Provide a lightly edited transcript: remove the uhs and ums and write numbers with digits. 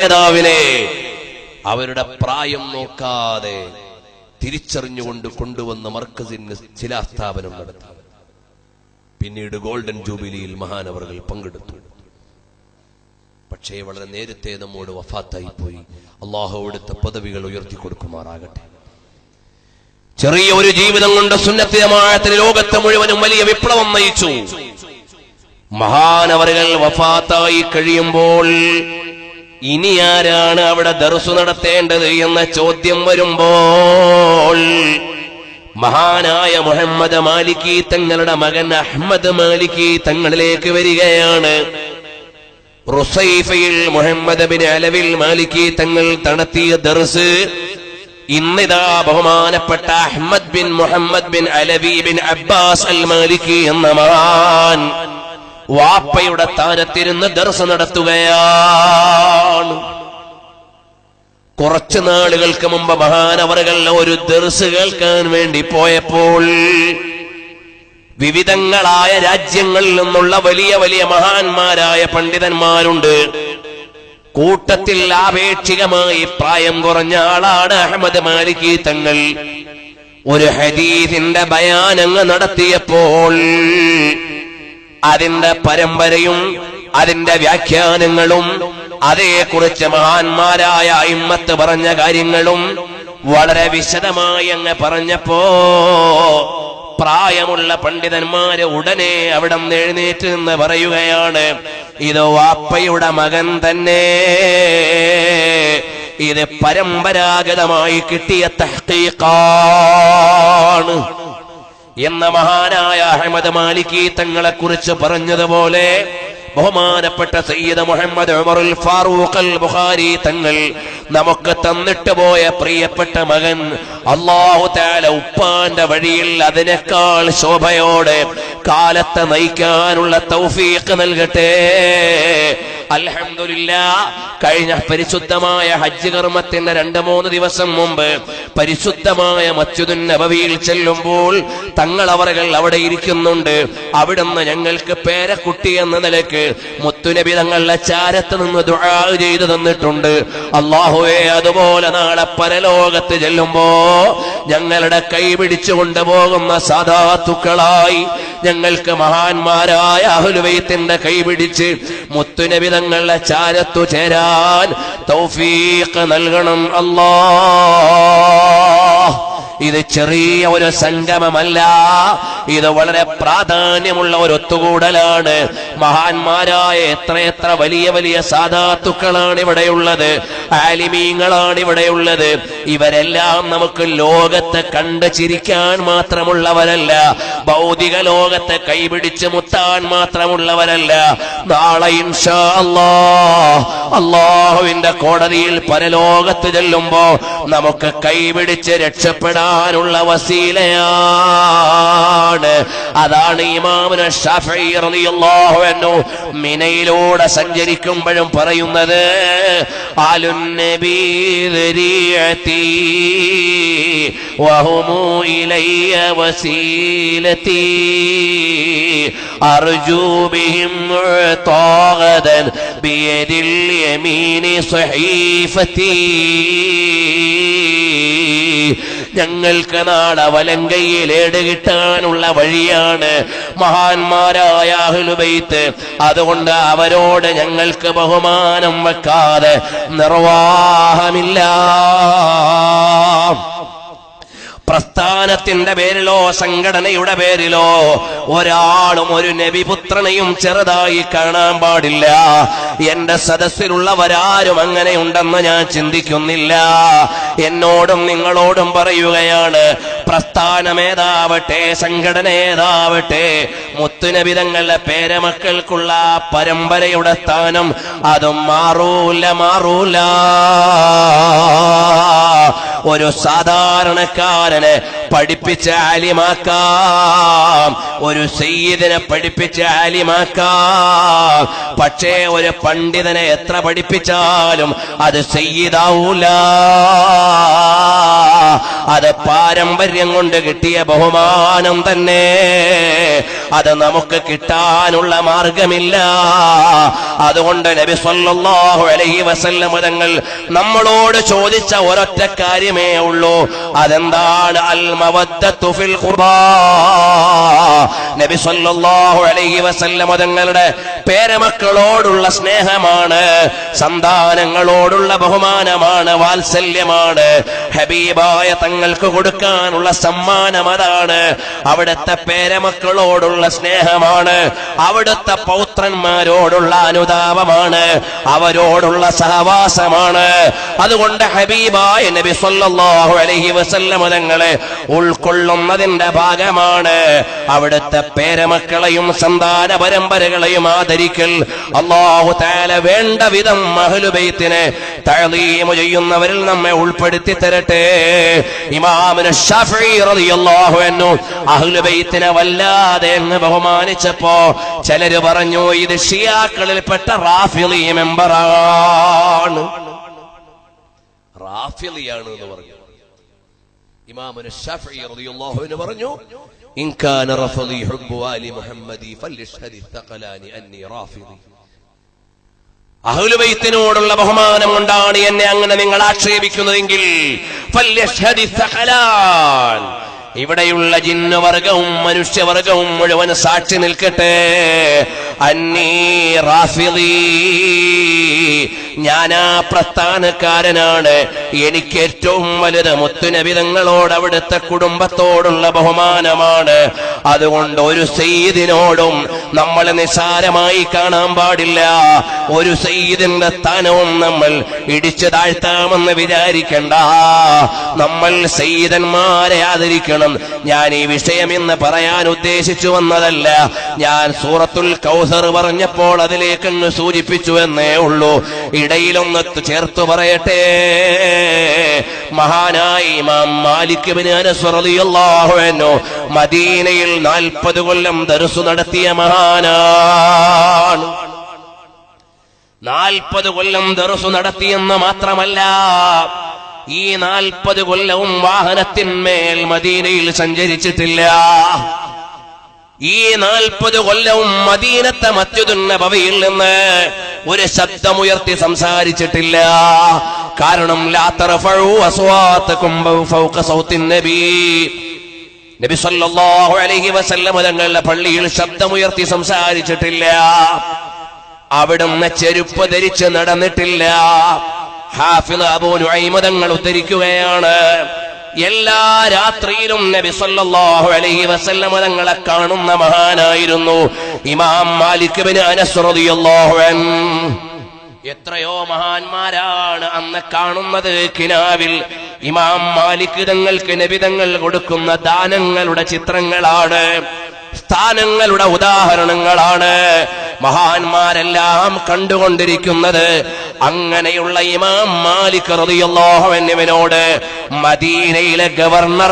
നേതാവിനെ അവരുടെ പ്രായം നോക്കാതെ തിരിച്ചറിഞ്ഞുകൊണ്ട് കൊണ്ടുവന്ന മർക്കസിന് ശിലാസ്ഥാപനം നടത്തി. പിന്നീട് ഗോൾഡൻ ജൂബിലിയിൽ മഹാനവറുകൾ പങ്കെടുത്തു. പക്ഷേ വളരെ നേരത്തെ നമ്മോട് വഫാത്തായി പോയി. അള്ളാഹു അവിടുത്തെ പദവികൾ ഉയർത്തി കൊടുക്കുമാറാകട്ടെ. ചെറിയ ഒരു ജീവിതം കൊണ്ട് സുന്നത്ത് ജമാഅത്തിന് ലോകത്തെ മുഴുവനും വലിയ വിപ്ലവം നയിച്ചു. മഹാനവറുകൾ വഫാത്തായി കഴിയുമ്പോൾ ഇനി ആരാണ് അവിടെ ദർസ് നടത്തേണ്ടത് എന്ന ചോദ്യം വരുമ്പോൾ മഹാനായ മുഹമ്മദ് മാലിക്കി തങ്ങളുടെ മകൻ അഹ്മദ് മാലിക്കി തങ്ങളിലേക്ക് വരികയാണ്. റുസൈഫയിൽ മുഹമ്മദ് ബിൻ അലവിൽ മാലിക്കി തങ്ങൾ നടത്തിയ ദർസ് ഇന്നിതാ ബഹുമാനപ്പെട്ട Ahmad bin Muhammad bin Alawi bin Abbas al Maliki എന്ന മഹാൻ വാപ്പയുടെ സ്ഥാനത്തിരുന്ന് ദർസ് നടത്തുകയാണ്. കുറച്ചു നാളുകൾക്ക് മുമ്പ് മഹാനവറുകൾ ഒരു ദർസ് കേൾക്കാൻ വേണ്ടി പോയപ്പോൾ വിവിധങ്ങളായ രാജ്യങ്ങളിൽ നിന്നുള്ള വലിയ വലിയ മഹാന്മാരായ പണ്ഡിതന്മാരുണ്ട്. കൂട്ടത്തിൽ ആപേക്ഷികമായി പ്രായം കുറഞ്ഞ ആളാണ് അഹ്മദ് മാലിക്കി തങ്ങൾ. ഒരു ഹദീസിന്റെ ബയാനങ്ങ് നടത്തിയപ്പോൾ അതിന്റെ പരമ്പരയും അതിന്റെ വ്യാഖ്യാനങ്ങളും അതേക്കുറിച്ച് മഹാന്മാരായ അയിമ്മത്ത് പറഞ്ഞ കാര്യങ്ങളും വളരെ വിശദമായി അങ്ങ് പറഞ്ഞപ്പോ പ്രായമുള്ള പണ്ഡിതന്മാര് ഉടനെ അവിടെ നിന്ന് എഴുന്നേറ്റ് നിന്ന് പറയുകയാണ്, ഇത് വാപ്പയുടെ മകൻ തന്നെ, ഇത് പരമ്പരാഗതമായി കിട്ടിയ തഹ്ഖീഖാണ് എന്ന മഹാനായ അഹ്മദ് മാലിക്കി തങ്ങളെ കുറിച്ച് പറഞ്ഞതുപോലെ ബഹുമാനപ്പെട്ട സയ്യിദ് മുഹമ്മദ് ഉമറുൽ ഫാറൂഖ് അൽ ബുഖാരി തങ്ങൾ നമുക്ക് തന്നിട്ട് പോയ പ്രിയപ്പെട്ട മകൻ അല്ലാഹു തആല ഉപ്പാന്റെ വഴിയിൽ അതിനേക്കാൾ ശോഭയോടെ കാലത്തെ നയിക്കാനുള്ള തൗഫീഖ് നൽകട്ടെ. അൽഹംദുലില്ലാഹ്, കഴിഞ്ഞ പരിശുദ്ധമായ ഹജ്ജ് കർമ്മത്തിന്റെ 2-3 ദിവസം മുമ്പ് പരിശുദ്ധമായ മസ്ജിദുൻ നബവിയിൽ ചെല്ലുമ്പോൾ തങ്ങളവറുകൾ അവിടെ ഇരിക്കുന്നുണ്ട്. അവിടുന്ന് ഞങ്ങൾക്ക് പേരക്കുട്ടി എന്ന നിലയ്ക്ക് മുത്തുനബി തങ്ങളുടെ ചാരത്ത് നിന്ന് ദുആ ചെയ്തു തന്നിട്ടുണ്ട്. അല്ലാഹുവേ, അതുപോലെ നാളെ പരലോകത്ത് ചെല്ലുമ്പോ ഞങ്ങളുടെ കൈ പിടിച്ചു കൊണ്ടുപോകുന്ന സാദാത്തുക്കളായി ഞങ്ങൾക്ക് മഹാന്മാരായ അഹ്ലുൽ ബൈത്തിന്റെ കൈ പിടിച്ച് മുത്തുനബി തങ്ങളുടെ ചാരത്തു ചേരാൻ തൗഫീഖ് നൽകണം അല്ലാഹ്. ഇത് ചെറിയ ഒരു സംഗമമല്ല, ഇത് വളരെ പ്രാധാന്യമുള്ള ഒരു ഒത്തുകൂടലാണ്. മഹാന്മാരായ എത്രയെത്ര വലിയ വലിയ സാദാത്തുക്കളാണ് ഇവിടെയുള്ളത്, ആലിമീങ്ങളാണ് ഇവിടെയുള്ളത്. ഇവരെല്ലാം നമുക്ക് ലോകത്തെ കണ്ട് ചിരിക്കാൻ മാത്രമുള്ളവരല്ല, ഭൗതിക ലോകത്തെ കൈപിടിച്ച് മുത്താൻ മാത്രമുള്ളവരല്ല. നാളെ ഇൻഷാ അല്ലാഹ് അല്ലാഹുവിന്റെ കോടതിയിൽ പരലോകത്ത് ചെല്ലുമ്പോ നമുക്ക് കൈപിടിച്ച് രക്ഷപ്പെടാനുള്ള വസീലയാണ്. അതാണ് ഇമാമുന ശാഫിഈ റളിയല്ലാഹു അൻഹു മിനയിലൂടെ സഞ്ചരിക്കുമ്പോഴും പറയുന്നത്, ആലുൻ നബി ദരിയതി വഹുമു ഇലയ്യ വസീലതി അർജു ബിഹിം മുഅ്തഖദൻ ബിയദിൽ യമീനി സ്വഹീഫതി. ഞങ്ങൾക്ക് നാളെ വലങ്കയിൽ ഏട് കിട്ടാനുള്ള വഴിയാണ് മഹാന്മാരായ അഹ്ലുൽ ബൈത്ത്. അതുകൊണ്ട് അവരോട് ഞങ്ങൾക്ക് ബഹുമാനം വെക്കാതെ നിർവാഹമില്ല. പ്രസ്ഥാനത്തിന്റെ പേരിലോ സംഘടനയുടെ പേരിലോ ഒരാളും ഒരു നബിപുത്രനെയും ചെറുതായി കാണാൻ പാടില്ല. എന്റെ സദസ്സിലുള്ളവരാരും അങ്ങനെയുണ്ടെന്ന് ഞാൻ ചിന്തിക്കുന്നില്ല. എന്നോടും നിങ്ങളോടും പറയുകയാണ്, പ്രസ്ഥാനമേതാവട്ടെ സംഘടനയേതാവട്ടെ മുത്തുനബി തങ്ങളുടെ പേരമക്കൾക്കുള്ള പരമ്പരയുടെ സ്ഥാനം അതും മാറൂല. ഒരു സാധാരണക്കാരനെ പഠിപ്പിച്ച് ആലിമാക്കാം, ഒരു സയ്യിദിനെ പഠിപ്പിച്ച് ആലിമാക്കാം. പക്ഷേ ഒരു പണ്ഡിതനെ എത്ര പഠിപ്പിച്ചാലും അത് സയ്യിദാവൂല. അത് പാരമ്പര്യം കൊണ്ട് കിട്ടിയ ബഹുമാനം തന്നെ. അത് നമുക്ക് കിട്ടാനുള്ള മാർഗമില്ല. അതുകൊണ്ട് നബി സല്ലല്ലാഹു അലൈഹി വസല്ലം തങ്ങൾ നമ്മളോട് ചോദിച്ച ഒരൊറ്റ കാര്യമേ ഉള്ളൂ. അതെന്താണ്? അൽ മവദ്ദത്തു ഫിൽ ഖുർബാ. നബി സല്ലല്ലാഹു അലൈഹി വസല്ലം തങ്ങളുടെ പേരമക്കളോടുള്ള സ്നേഹമാണ്, സന്താനങ്ങളോടുള്ള ബഹുമാനമാണ്, വാത്സല്യമാണ്. ഹബീബായ തങ്ങൾക്ക് കൊടുക്കാനുള്ള സമ്മാനം അതാണ്. അവിടുത്തെ പേരമക്കളോടുള്ള സ്നേഹമാണ്, അവിടുത്തെ പൗത്രന്മാരോടുള്ള അനുതാപമാണ്, അവരോടുള്ള സഹവാസമാണ്. അതുകൊണ്ട് ഹബീബായ നബി സല്ലല്ലാഹു അലൈഹി വസല്ലം തങ്ങളെ ഉൾക്കൊള്ളുന്നതിന്റെ ഭാഗമാണ് അവിടുത്തെ പേരമക്കളെയും സന്താന പരമ്പരകളെയും ആദരിക്കൽ. അല്ലാഹു തആല വേണ്ട വിധം അഹ്ലു ബൈത്തിനെ തഅലീം ചെയ്യുന്നവരിൽ നമ്മെ ഉൾപ്പെടുത്തി തരട്ടെ. ഇമാമുന ശാഫിഈ റളിയല്ലാഹു അൻഹു അഹ്ലു ബൈത്തിനെ വല്ലാതെ എന്ന് ബഹുമാനിച്ചപ്പോ ചിലര് പറഞ്ഞു ഇത് ഷിയാക്കളിൽപ്പെട്ട റാഫിളി മെമ്പറാണ്, റാഫിളിയാണ് എന്ന് പറഞ്ഞു. ഇമാമുന ശാഫിഈ റളിയല്ലാഹു അൻഹു പറഞ്ഞു ഇൻ കാന റഫളി ഹുബ്ബു ആലി മുഹമ്മദി ഫൽയഷ്ഹദി തഖലാനി അന്നി റാഫിളി. അഹ്ലു ബൈത്തിനോടുള്ള ബഹുമാനം കൊണ്ടാണ് എന്നെ അങ്ങനെ നിങ്ങൾ ആക്ഷേപിക്കുന്നതെങ്കിൽ ഫൽയഷ്ഹദി തഖലാൻ, ഇവിടെയുള്ള ജിന്നുവർഗവും മനുഷ്യവർഗവും മുഴുവൻ സാക്ഷി നിൽക്കട്ടെ. അന്നീ റാഫിളി, ഞാനാ പ്രസ്ഥാനക്കാരനാണ്. എനിക്ക് ഏറ്റവും വലുത് മുത്തുനബി തങ്ങളോട് അവിടുത്തെ കുടുംബത്തോടുള്ള ബഹുമാനമാണ്. അതുകൊണ്ട് ഒരു സയ്യിദിനോടും നമ്മൾ നിസ്സാരമായി കാണാൻ പാടില്ല. ഒരു സയ്യിദിന്റെ സ്ഥാനവും നമ്മൾ ഇടിച്ചു താഴ്ത്താമെന്ന് വിചാരിക്കണ്ട. നമ്മൾ സയ്യിദന്മാരെ ആദരിക്കണം. ഞാൻ ഈ വിഷയം ഇന്ന് പറയാൻ ഉദ്ദേശിച്ചു വന്നതല്ല. ഞാൻ സൂറത്തുൽ കൗസർ പറഞ്ഞപ്പോൾ അതിലേക്കങ്ങ് സൂചിപ്പിച്ചു എന്നേ ഉള്ളൂ. ഇടയിലൊന്ന് ചേർത്തു പറയട്ടെ. മഹാനായ ഇമാം മാലിക് ഇബ്നു അനസ് റളിയല്ലാഹു അൻഹു മദീനയിൽ 40 കൊല്ലം ദർസ് നടത്തിയ മഹാനാണ്. 40 കൊല്ലം ദർസ് നടത്തിയെന്ന് മാത്രമല്ല, ഈ 40 കൊല്ലവും വാഹനത്തിന്മേൽ മദീനയിൽ സഞ്ചരിച്ചിട്ടില്ല. ഈ 40 കൊല്ലവും മദീനത്തെ മസ്ജിദുൻ നബവിയിൽ നിന്ന് ഒരു ശബ്ദമുയർത്തി സംസാരിച്ചിട്ടില്ല. കാരണം ലാ തർഫഉ അസ്വാതകും ഫൗക സൗത്തിൻ നബി. നബി സല്ലല്ലാഹു അലൈഹി വസല്ലം തങ്ങളുടെ പള്ളിയിൽ ശബ്ദമുയർത്തി സംസാരിച്ചിട്ടില്ല. അവിടുന്ന് ചെരുപ്പ് ധരിച്ച് നടന്നിട്ടില്ല. ഹാഫിള് അബൂ നുഐം തങ്ങൾ ഉദ്ധരിക്കുകയാണ്, എല്ലാ രാത്രിയിലും നബി സല്ലല്ലാഹു അലൈഹി വസല്ലം തങ്ങളെ കാണുന്ന മഹാനായിരുന്നു ഇമാം മാലിക് ഇബ്നു അനസ് റളിയല്ലാഹു അൻഹു. എത്രയോ മഹാന്മാരാണ് അന്ന് കാണുന്നത് കിനാവിൽ. ഇമാം മാലിക് തങ്ങൾക്ക് നബി തങ്ങൾ കൊടുക്കുന്ന ദാനങ്ങളുടെ ചിത്രങ്ങളാണ്, സ്ഥാനങ്ങളുടെ ഉദാഹരണങ്ങളാണ് മഹാന്മാരെല്ലാം കണ്ടുകൊണ്ടിരിക്കുന്നത്. അങ്ങനെയുള്ള ഇമാം മാലിക് റളിയല്ലാഹു അൻഹുവിനോട് മദീനയിലെ ഗവർണർ